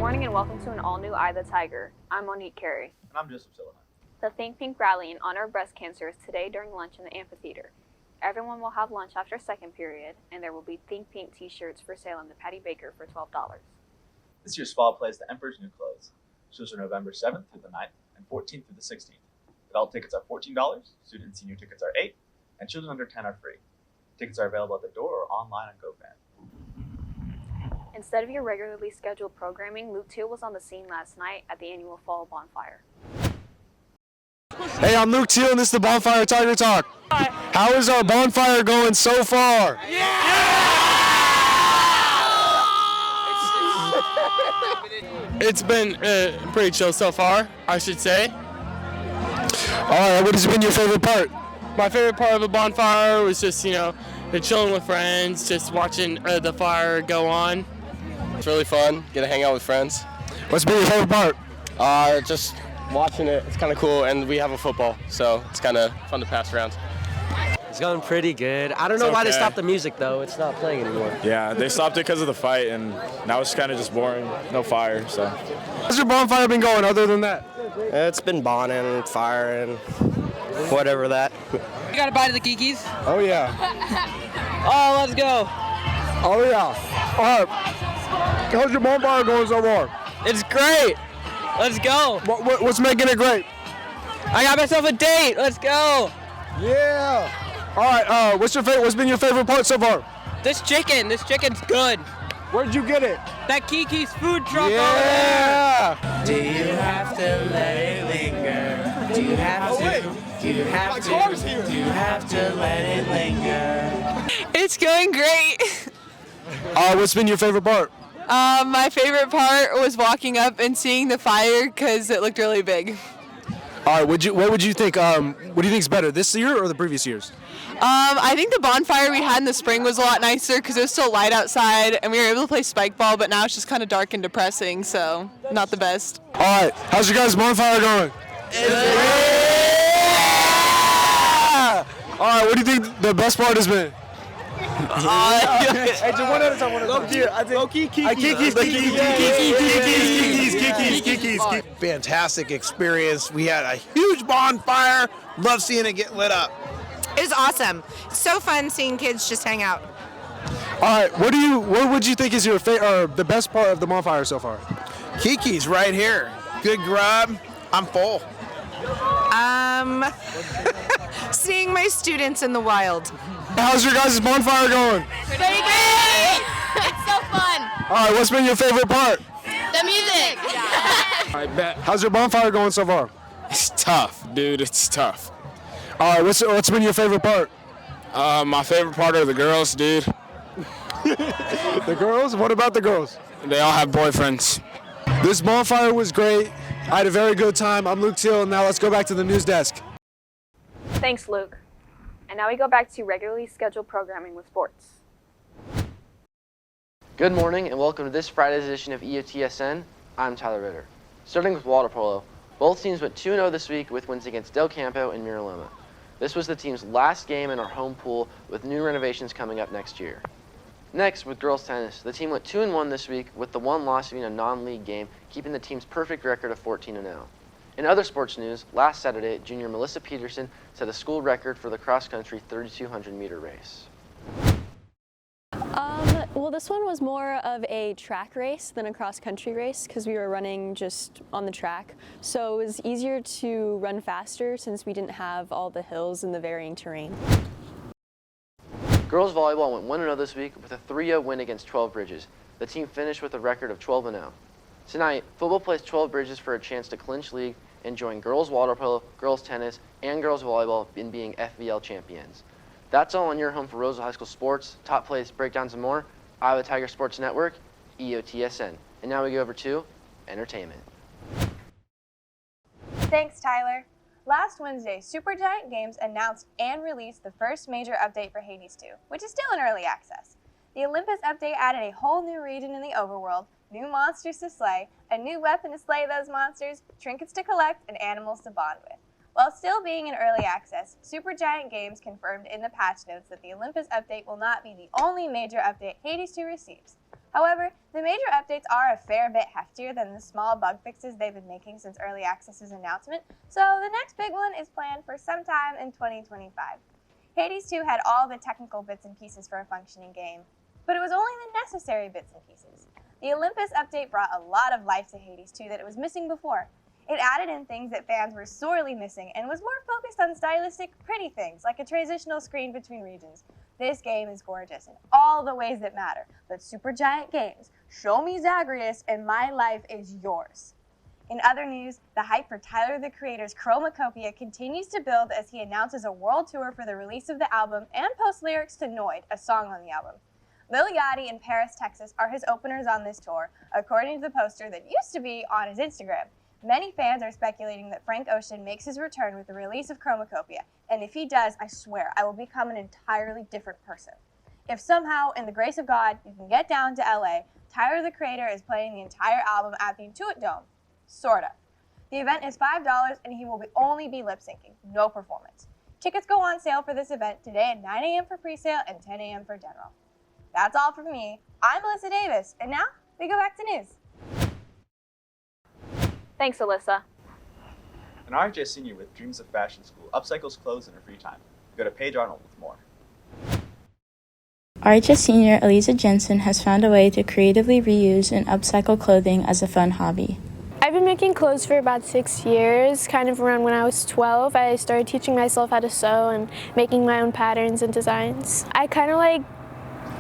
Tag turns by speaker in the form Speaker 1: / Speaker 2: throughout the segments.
Speaker 1: morning and welcome to an all-new Eye the Tiger. I'm Monique Carey.
Speaker 2: And I'm Joseph Silliman.
Speaker 1: The Think Pink rally in honor of breast cancer is today during lunch in the amphitheater. Everyone will have lunch after second period, and there will be Think Pink t-shirts for sale in the Patty Baker for $12.
Speaker 2: This year's fall play is The Emperor's New Clothes. Shows are November 7th through the 9th and 14th through the 16th. Adult tickets are $14, student and senior tickets are $8, and children under 10 are free. Tickets are available at the door or online on GoFan.
Speaker 1: Instead of your regularly scheduled programming, Luke Teal was on the scene last night at the annual Fall Bonfire.
Speaker 3: Hey, I'm Luke Teal, and this is the Bonfire Tiger Talk. How is our bonfire going so far?
Speaker 4: It's been pretty chill so far, I should say.
Speaker 3: All right, what has been your favorite part?
Speaker 4: My favorite part of the bonfire was just, chilling with friends, just watching the fire go on.
Speaker 5: It's really fun, get to hang out with friends.
Speaker 3: What's been your favorite part?
Speaker 5: Just watching it, it's kind of cool, and we have a football, so it's kind of fun to pass around.
Speaker 6: It's going pretty good. I don't know why they stopped the music, though. It's not playing anymore.
Speaker 7: Yeah, they stopped it because of the fight, and now it's kind of just boring. No fire, so.
Speaker 3: How's your bonfire been going other than that?
Speaker 6: It's been bonding, firing, whatever that.
Speaker 8: You got a bite of the Kikis?
Speaker 3: Oh, yeah.
Speaker 8: Oh, let's go.
Speaker 3: Oh, yeah. All right. How's your bonfire going so far?
Speaker 8: It's great. Let's go.
Speaker 3: What's making it great?
Speaker 8: I got myself a date. Let's go.
Speaker 3: Yeah. All right. What's been your favorite part so far?
Speaker 8: This chicken's good.
Speaker 3: Where'd you get it?
Speaker 8: That Kiki's food truck
Speaker 3: Yeah.
Speaker 8: over there.
Speaker 9: Do you have to let it linger? Do you have to? Do you have to? Do you have to let it linger?
Speaker 10: It's going great.
Speaker 3: What's been your favorite part?
Speaker 10: My favorite part was walking up and seeing the fire because it looked really big.
Speaker 3: All right. What would you think? What do you think is better, this year or the previous years?
Speaker 10: I think the bonfire we had in the spring was a lot nicer because it was still light outside and we were able to play spike ball, but now it's just kind of dark and depressing, so not the best.
Speaker 3: All right. How's your guys' bonfire going? Yeah! All right. What do you think the best part has been?
Speaker 6: Hey, just one at a time.
Speaker 11: Kikis. Fantastic experience. We had a huge bonfire. Love seeing it get lit up.
Speaker 10: It was awesome. So fun seeing kids just hang out.
Speaker 3: All right. What would you think is your the best part of the bonfire so far?
Speaker 11: Kiki's right here. Good grub. I'm full.
Speaker 10: Seeing my students in the wild.
Speaker 3: How's your guys' bonfire going?
Speaker 10: Pretty great! It's so fun.
Speaker 3: All right. What's been your favorite part?
Speaker 10: The music.
Speaker 4: I bet.
Speaker 3: How's your bonfire going so far?
Speaker 4: It's tough, dude. It's tough.
Speaker 3: All right. What's been your favorite part?
Speaker 4: My favorite part are the girls, dude.
Speaker 3: The girls? What about the girls?
Speaker 4: They all have boyfriends.
Speaker 3: This bonfire was great. I had a very good time. I'm Luke Teal, and now let's go back to the news desk.
Speaker 1: Thanks, Luke. And now we go back to regularly scheduled programming with sports.
Speaker 12: Good morning and welcome to this Friday's edition of EOTSN. I'm Tyler Ritter. Starting with water polo, both teams went 2-0 this week with wins against Del Campo and Mira Loma. This was the team's last game in our home pool with new renovations coming up next year. Next, with girls tennis, the team went 2-1 this week with the one loss being a non-league game, keeping the team's perfect record of 14-0. In other sports news, last Saturday, junior Melissa Peterson set a school record for the cross-country 3,200-meter race.
Speaker 13: Well, this one was more of a track race than a cross-country race because we were running just on the track. So it was easier to run faster since we didn't have all the hills and the varying terrain.
Speaker 12: Girls volleyball went 1-0 this week with a 3-0 win against 12 Bridges. The team finished with a record of 12-0. Tonight, football plays 12 Bridges for a chance to clinch league and join girls water polo, girls tennis, and girls volleyball in being FVL champions. That's all on your home for Roseville High School sports. Top plays, breakdowns, and more. Iowa Tiger Sports Network, EOTSN. And now we go over to entertainment.
Speaker 14: Thanks, Tyler. Last Wednesday, Supergiant Games announced and released the first major update for Hades 2, which is still in early access. The Olympus update added a whole new region in the overworld, new monsters to slay, a new weapon to slay those monsters, trinkets to collect, and animals to bond with. While still being in early access, Supergiant Games confirmed in the patch notes that the Olympus update will not be the only major update Hades 2 receives. However, the major updates are a fair bit heftier than the small bug fixes they've been making since Early Access's announcement, so the next big one is planned for sometime in 2025. Hades 2 had all the technical bits and pieces for a functioning game, but it was only the necessary bits and pieces. The Olympus update brought a lot of life to Hades 2 that it was missing before. It added in things that fans were sorely missing and was more focused on stylistic, pretty things like a transitional screen between regions. This game is gorgeous in all the ways that matter, but Supergiant Games, show me Zagreus and my life is yours. In other news, the hype for Tyler the Creator's Chromacopia continues to build as he announces a world tour for the release of the album and posts lyrics to Noid, a song on the album. Lil Yachty and Paris, Texas are his openers on this tour, according to the poster that used to be on his Instagram. Many fans are speculating that Frank Ocean makes his return with the release of Chromacopia, and if he does, I swear, I will become an entirely different person. If somehow, in the grace of God, you can get down to LA, Tyler the Creator is playing the entire album at the Intuit Dome. Sort of. The event is $5 and he will only be lip syncing, no performance. Tickets go on sale for this event today at 9 a.m. for pre-sale and 10 a.m. for general. That's all from me. I'm Alyssa Davis, and now we go back to news.
Speaker 1: Thanks, Alyssa.
Speaker 2: An RJ senior with dreams of fashion school upcycles clothes in her free time. Go to Paige Arnold with more.
Speaker 15: RHS senior Eliza Jensen has found a way to creatively reuse and upcycle clothing as a fun hobby.
Speaker 16: I've been making clothes for about 6 years. Kind of around when I was 12, I started teaching myself how to sew and making my own patterns and designs. I kind of like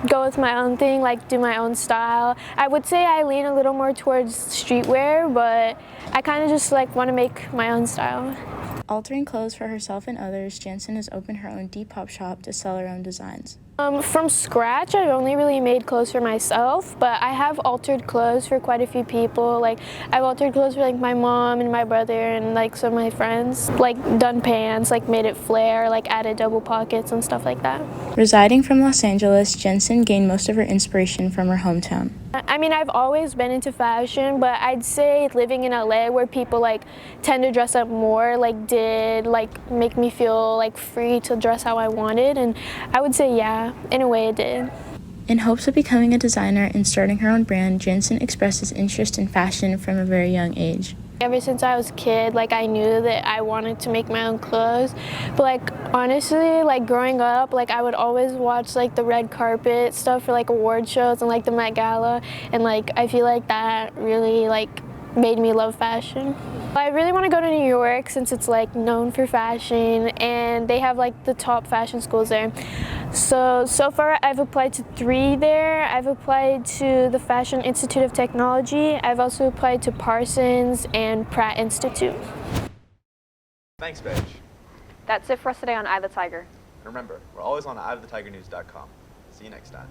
Speaker 16: go with my own thing, like do my own style. I would say I lean a little more towards streetwear, but I kind of just like want to make my own style.
Speaker 15: Altering clothes for herself and others, Jensen has opened her own Depop shop to sell her own designs.
Speaker 16: From scratch, I've only really made clothes for myself, but I have altered clothes for quite a few people. Like, I've altered clothes for like my mom and my brother and like some of my friends. Like, done pants, like made it flare, like added double pockets and stuff like that.
Speaker 15: Residing from Los Angeles, Jensen gained most of her inspiration from her hometown.
Speaker 16: I mean, I've always been into fashion, but I'd say living in LA where people like tend to dress up more, like did like make me feel like free to dress how I wanted, and I would say yeah, in a way it did.
Speaker 15: In hopes of becoming a designer and starting her own brand, Jensen expresses interest in fashion from a very young age.
Speaker 16: Ever since I was a kid, like I knew that I wanted to make my own clothes. But like honestly, like growing up, like I would always watch like the red carpet stuff for like award shows and like the Met Gala, and like I feel like that really like made me love fashion. I really want to go to New York since it's like known for fashion and they have like the top fashion schools there. So far I've applied to 3 there. I've applied to the Fashion Institute of Technology. I've also applied to Parsons and Pratt Institute.
Speaker 2: Thanks, Paige.
Speaker 1: That's it for us today on Eye of the Tiger.
Speaker 2: And remember, we're always on eyeofthetigernews.com. See you next time.